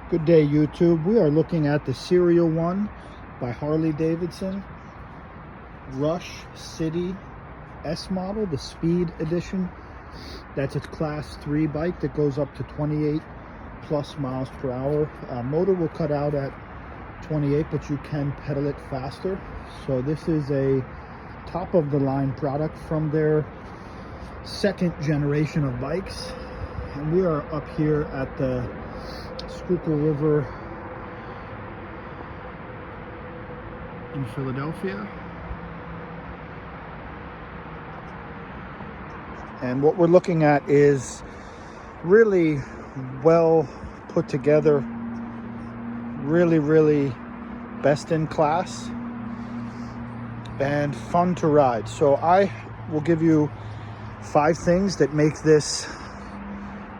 Good day, YouTube. We are looking at the Serial 1 by Harley-Davidson Rush City S model, the Speed Edition. That's its Class 3 bike that goes up to 28 plus miles per hour. Motor will cut out at 28, but you can pedal it faster. So this is a top-of-the-line product from their second generation of bikes. And we are up here at the Schuylkill River in Philadelphia. And what we're looking at is really well put together, really best in class and fun to ride. So I will give you 5 things that make this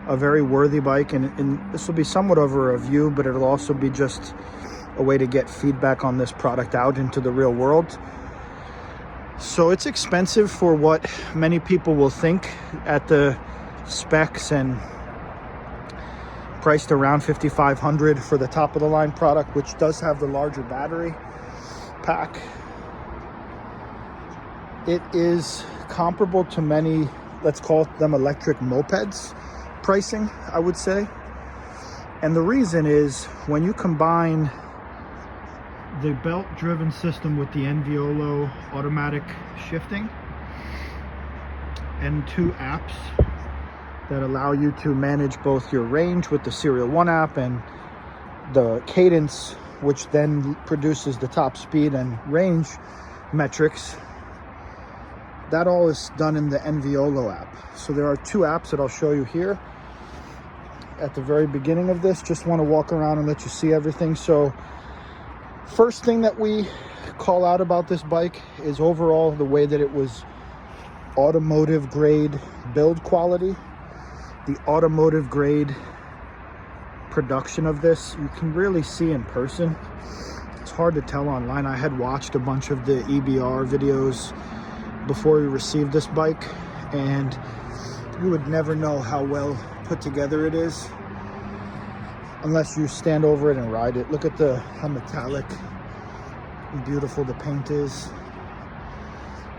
a very worthy bike, and this will be somewhat of a review, but it'll also be just a way to get feedback on this product out into the real world. So it's expensive for what many people will think at the specs, and priced around $5,500 for the top of the line product, which does have the larger battery pack. It is comparable to many, let's call them electric mopeds pricing, I would say. And the reason is when you combine the belt driven system with the NVOLO automatic shifting and 2 apps that allow you to manage both your range with the Serial 1 app and the cadence, which then produces the top speed and range metrics. That all is done in the NVOLO app. So there are 2 apps that I'll show you here at the very beginning of this. Just want to walk around and let you see everything. So first thing that we call out about this bike is overall the way that it was automotive grade build quality. The automotive grade production of this, you can really see in person. It's hard to tell online. I had watched a bunch of the EBR videos before we received this bike, and you would never know how well put together it is unless you stand over it and ride it. Look at how metallic and beautiful the paint is.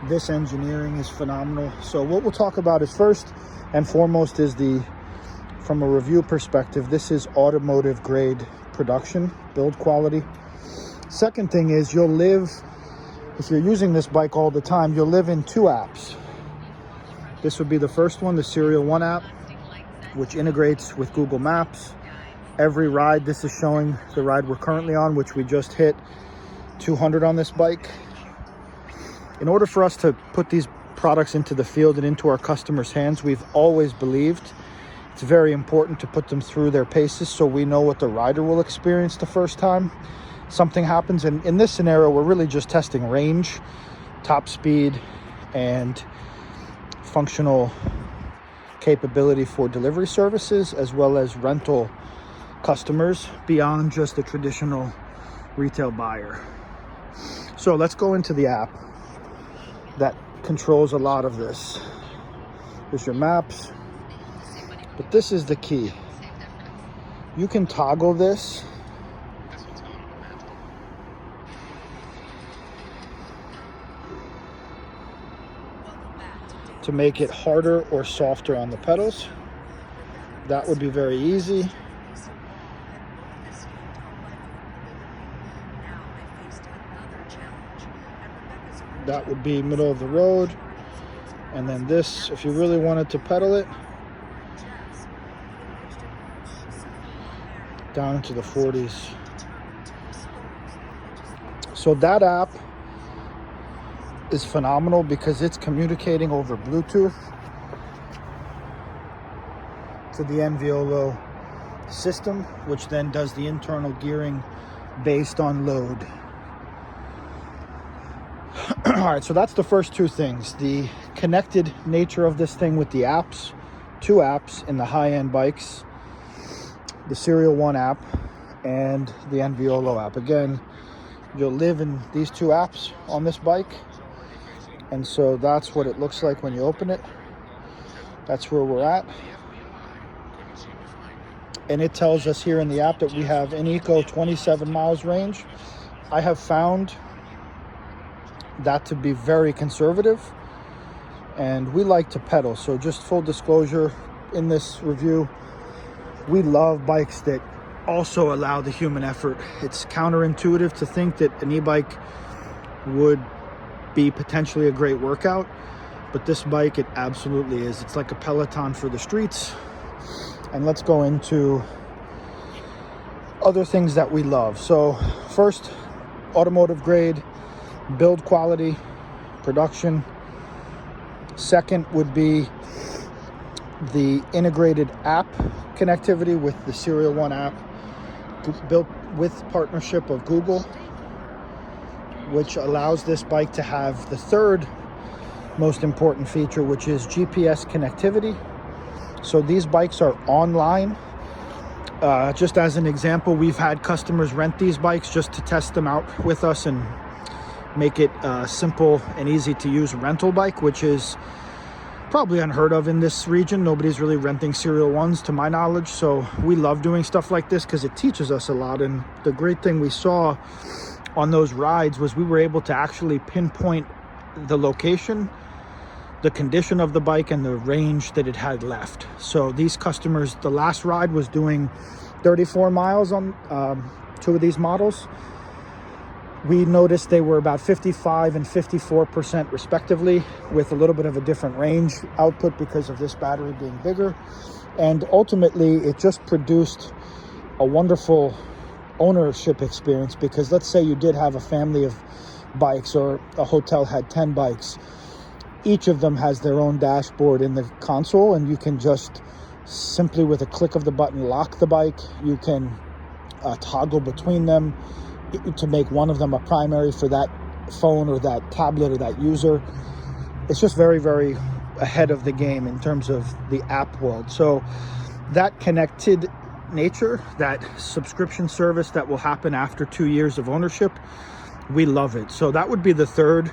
This engineering is phenomenal. So what we'll talk about is, first and foremost, is from a review perspective, this is automotive grade production build quality. Second thing is, if you're using this bike all the time, you'll live in 2 apps. This would be the first one, the Serial 1 app, which integrates with Google Maps. Every ride, this is showing the ride we're currently on, which we just hit 200 on this bike. In order for us to put these products into the field and into our customers' hands, we've always believed it's very important to put them through their paces so we know what the rider will experience the first time something happens. And in this scenario, we're really just testing range, top speed, and functional capability for delivery services, as well as rental customers beyond just the traditional retail buyer. So let's go into the app that controls a lot of this. There's your maps, but this is the key. You can toggle this to make it harder or softer on the pedals. That would be very easy. That would be middle of the road. And then this, if you really wanted to pedal it, down into the 40s. So that app is phenomenal because it's communicating over Bluetooth to the NVOLO system, which then does the internal gearing based on load. All right, so that's the first 2 things. The connected nature of this thing with the apps, 2 apps in the high-end bikes, the Serial 1 app and the NVOLO app. Again, you'll live in these 2 apps on this bike. And so that's what it looks like when you open it. That's where we're at. and it tells us here in the app that we have an eco 27 miles range. I have found that to be very conservative, and we like to pedal. So just full disclosure in this review, we love bikes that also allow the human effort. It's counterintuitive to think that an e-bike would be potentially a great workout, but this bike, it absolutely is. It's like a Peloton for the streets. And let's go into other things that we love. So first, automotive grade, build quality, production. Second would be the integrated app connectivity with the Serial One app, built with partnership of Google, which allows this bike to have the third most important feature, which is GPS connectivity. So these bikes are online. Just as an example, we've had customers rent these bikes just to test them out with us and make it a simple and easy to use rental bike, which is probably unheard of in this region. Nobody's really renting Serial Ones to my knowledge. So we love doing stuff like this because it teaches us a lot. And the great thing we saw on those rides was we were able to actually pinpoint the location, the condition of the bike, and the range that it had left. So these customers, the last ride was doing 34 miles on two of these models. We noticed they were about 55 and 54% respectively, with a little bit of a different range output because of this battery being bigger. And ultimately, it just produced a wonderful ownership experience, because let's say you did have a family of bikes, or a hotel had 10 bikes. Each of them has their own dashboard in the console, and you can just simply with a click of the button lock the bike. You can toggle between them to make one of them a primary for that phone or that tablet or that user. It's just very, very ahead of the game in terms of the app world. So that connected nature, that subscription service that will happen after 2 years of ownership, we love it. So that would be the third.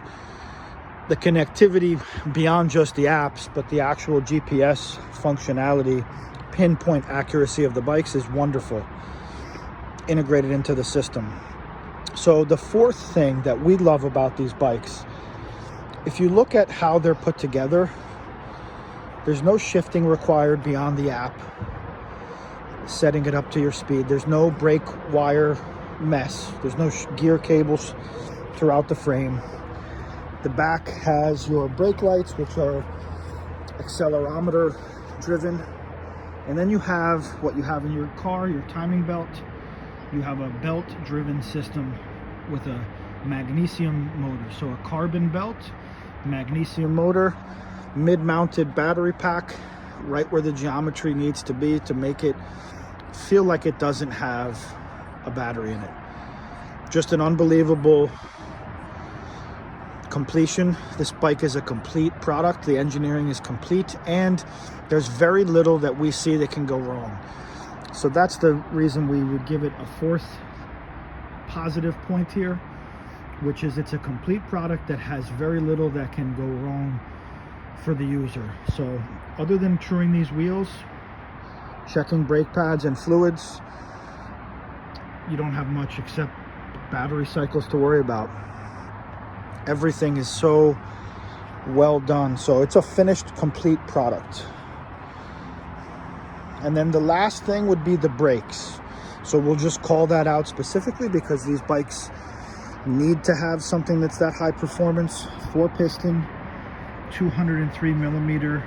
The connectivity beyond just the apps, but the actual GPS functionality, pinpoint accuracy of the bikes is wonderful, integrated into the system. So the fourth thing that we love about these bikes, if you look at how they're put together, there's no shifting required beyond the app, setting it up to your speed. There's no brake wire mess. There's no gear cables throughout the frame. The back has your brake lights, which are accelerometer driven. And then you have what you have in your car, your timing belt. You have a belt driven system with a magnesium motor. So a carbon belt, magnesium motor, mid-mounted battery pack, right where the geometry needs to be to make it feel like it doesn't have a battery in it. Just an unbelievable completion. This bike is a complete product. The engineering is complete, and there's very little that we see that can go wrong. So that's the reason we would give it a fourth positive point here, which is it's a complete product that has very little that can go wrong for the user. So other than truing these wheels, checking brake pads and fluids, you don't have much except battery cycles to worry about. Everything is so well done. So it's a finished, complete product. And then the last thing would be the brakes. So we'll just call that out specifically because these bikes need to have something that's that high performance. 4-piston, 203 millimeter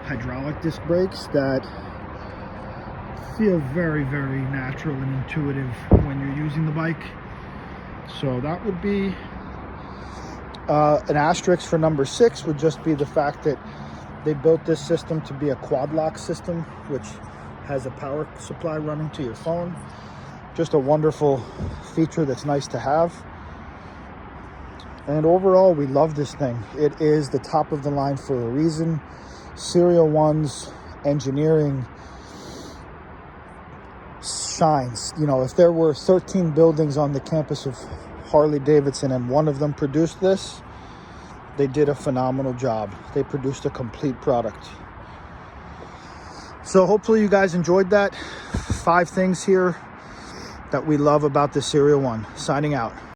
hydraulic disc brakes that feel very, very natural and intuitive when you're using the bike. So that would be an asterisk for number 6, would just be the fact that they built this system to be a quad lock system, which has a power supply running to your phone. Just a wonderful feature that's nice to have. And overall, we love this thing. It is the top of the line for a reason. Serial One's engineering shines. You know, if there were 13 buildings on the campus of Harley-Davidson and one of them produced this, they did a phenomenal job. They produced a complete product. So hopefully you guys enjoyed that. 5 things here that we love about the Serial 1. Signing out.